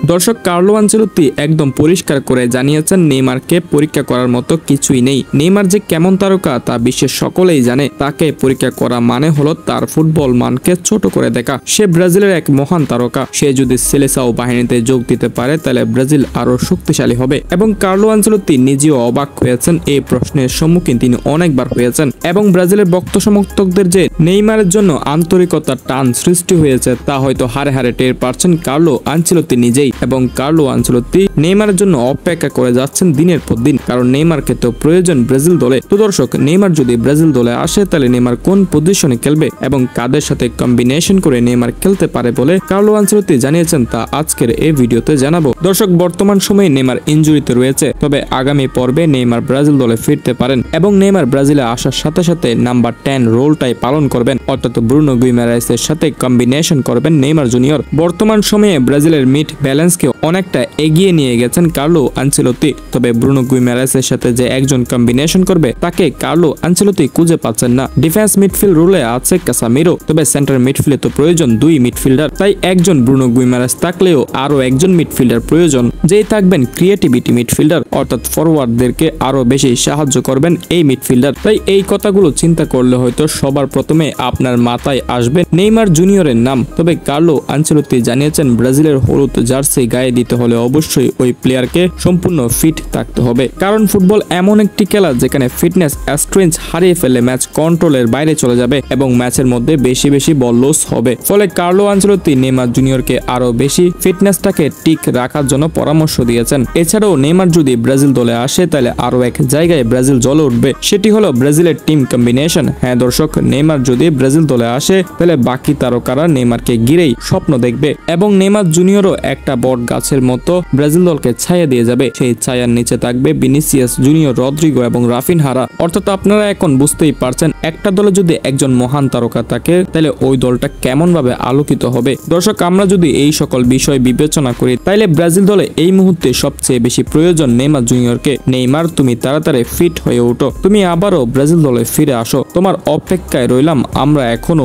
দর্শক, Carlo Ancelotti একদম পরিষ্কার করে জানিয়েছেন নেইমারকে পরীক্ষা করার মতো কিছুই নেই। নেইমার যে কেমন তারকা তা বিশ্বের সকলেই জানে। তাকে পরীক্ষা করা মানে হলো তার ফুটবল মানকে ছোট করে দেখা। সে ব্রাজিলের এক মহান তারকা। সে যদি সেলেসাও বাহিনীতে যোগ দিতে পারে তাহলে ব্রাজিল আরো শক্তিশালী হবে। এবং কার্লো আনচেলত্তি নিজেও অবাক হয়েছেন। এই প্রশ্নের সম্মুখীন তিনি অনেকবার হয়েছেন। এবং ব্রাজিলের ভক্ত সমর্থকদের যে নেইমারের জন্য আন্তরিকতার টান সৃষ্টি হয়েছে তা হয়তো হারে হারে টের পাচ্ছেন কার্লো আনচেলত্তি নিজেই। এবং কার্লো আনচেলত্তি নেইমারের জন্য অপেক্ষা করে যাচ্ছেন দিনের পর দিন, কারণ নেইমারকে তো প্রয়োজন ব্রাজিল দলে। তো দর্শক, নেইমার যদি ব্রাজিল দলে আসে তাহলে নেইমার কোন পজিশনে খেলবে এবং কাদের সাথে কম্বিনেশন করে নেইমার খেলতে পারে বলে কার্লো আনচেলত্তি জানিয়েছেন তা আজকের এই ভিডিওতে জানাবো। দর্শক, বর্তমান সময়ে নেইমার ইনজুরিতে রয়েছে, তবে আগামী পর্বে নেইমার ব্রাজিল দলে ফিরতে পারেন এবং নেইমার ব্রাজিলে আসার সাথে সাথে নাম্বার 10 রোলটাই পালন করবেন, অর্থাৎ ব্রুনো গুইমারাইসের সাথে কম্বিনেশন করবেন নেইমার জুনিয়র। বর্তমান সময়ে ব্রাজিলের মিড ব্যালেন্সকে অনেকটা এগিয়ে নিয়ে গেছেন কার্লো আনচেলত্তি, তবে ব্রুনো গুইমারাইসের সাথে যে একজন কম্বিনেশন করবে তাকে কার্লো আনচেলত্তি খুঁজে পাচ্ছেন না। ডিফেন্স মিডফিল্ড রোলে আছে কাসামিরো, তবে সেন্টার মিডফিল্ডে তো প্রয়োজন 2 মিডফিল্ডার, তাই একজন ব্রুনো গুইমারাইস থাকলেও আরো একজন মিডফিল্ডার প্রয়োজন, যেই থাকবেন ক্রিয়েটিভিটি মিডফিল্ডার, অর্থাৎ ফরওয়ার্ডদেরকে আরো বেশি সাহায্য করবেন এই মিডফিল্ডার। তাই এই কথাগুলো চিন্তা করলে হয়তো সবার প্রথমে আপনার মাথায় আসবে নেইমার জুনিয়রের নাম। তবে কার্লো আনচেলত্তি জানিয়েছেন ব্রাজিলের হলুদ জার্সি গায়ে দিতে হলে অবশ্যই ওই প্লেয়ারকে সম্পূর্ণ ফিট থাকতে হবে, কারণ ফুটবল এমন একটি খেলা যেখানে ফিটনেস স্ট্রেঞ্জ হারিয়ে ফেলে ম্যাচ কন্ট্রোলের বাইরে চলে যাবে এবং ম্যাচের মধ্যে বেশি বেশি বল লস হবে। ফলে কার্লো আনচেলত্তি নেইমার জুনিয়রকে আরো বেশি ফিটনেসটাকে ঠিক রাখার জন্য পরামর্শ দিয়েছেন। এছাড়াও নেইমার যদি ব্রাজিল দলে আসে তাহলে আরো এক জায়গায় ব্রাজিল জ্বলে উঠবে, সেটি হলো ব্রাজিলের টিম কম্বিনেশন। হ্যাঁ দর্শক, নেইমার যদি ব্রাজিল দলে আসে তাহলে বাকি তারকারা নেইমারকে ঘিরেই স্বপ্ন দেখবে এবং নেইমার জুনিয়রও একটা বট গাছের মতো ব্রাজিল দলকে ছায়া দিয়ে যাবে। সেই ছায়ার নিচে থাকবে ভিনিসিয়াস জুনিয়র, রদ্রিগো এবং রাফিনহারা। অর্থাৎ আপনারা এখন বুঝতেই পারছেন একটা দলে যদি একজন মহান তারকা থাকে তাহলে ওই দলটা কেমন ভাবে আলোকিত হবে। দর্শক, আমরা যদি এই সকল বিষয় বিবেচনা করি তাহলে ব্রাজিল দলে এই মুহূর্তে সবচেয়ে বেশি প্রয়োজন নেইমার জুনিয়রকে। নেইমার, তুমি তাড়াতাড়ি ফিট হয়ে ওঠো, তুমি আবারও ব্রাজিল দলে ফিরে আসো, তোমার অপেক্ষায় রইলাম আমরা এখনো।